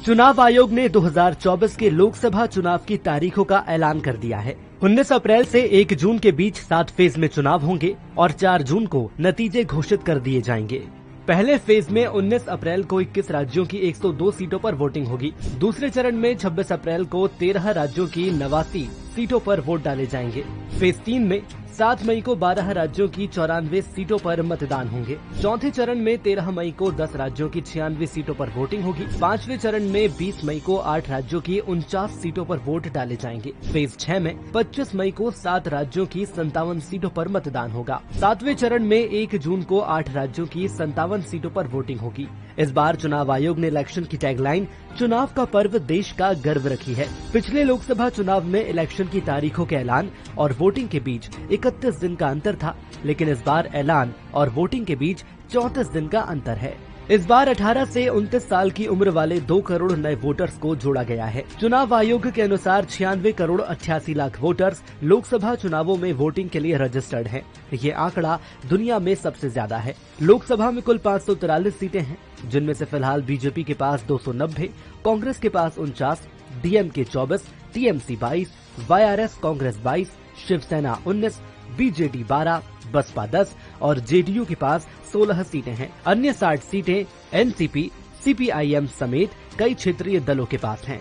चुनाव आयोग ने 2024 के लोकसभा चुनाव की तारीखों का ऐलान कर दिया है। 19 अप्रैल से 1 जून के बीच 7 फेज में चुनाव होंगे और 4 जून को नतीजे घोषित कर दिए जाएंगे। पहले फेज में 19 अप्रैल को 21 राज्यों की 102 सीटों पर वोटिंग होगी। दूसरे चरण में 26 अप्रैल को 13 राज्यों की 89 सीटों पर वोट डाले जाएंगे। फेज 3 में 7 मई को 12 राज्यों की 94 सीटों पर मतदान होंगे। चौथे चरण में 13 मई को 10 राज्यों की 96 सीटों पर वोटिंग होगी। पांचवें चरण में 20 मई को 8 राज्यों की 49 सीटों पर वोट डाले जाएंगे। फेज 6 में 25 मई को 7 राज्यों की 57 सीटों पर मतदान होगा। 7वें चरण में 1 जून को 8 राज्यों की 57 सीटों पर वोटिंग होगी। इस बार चुनाव आयोग ने इलेक्शन की टैगलाइन चुनाव का पर्व देश का गर्व रखी है। पिछले लोकसभा चुनाव में इलेक्शन की तारीखों के ऐलान और वोटिंग के बीच 31 दिन का अंतर था, लेकिन इस बार ऐलान और वोटिंग के बीच 34 दिन का अंतर है। इस बार 18 से 29 साल की उम्र वाले 2 करोड़ नए वोटर्स को जोड़ा गया है। चुनाव आयोग के अनुसार 96 करोड़ 88 लाख वोटर्स लोकसभा चुनावों में वोटिंग के लिए रजिस्टर्ड हैं। ये आंकड़ा दुनिया में सबसे ज्यादा है। लोकसभा में कुल 543 सीटें हैं, जिनमें से फिलहाल बीजेपी के पास 290, कांग्रेस के पास 49, DMK 24, TMC 22, YRS Congress 22, Shiv Sena 19, BJD 12, Baspa 10 और जेडीयू के पास 16 सीटें हैं। अन्य 60 सीटें एनसीपी, सीपीआईएम समेत कई क्षेत्रीय दलों के पास हैं।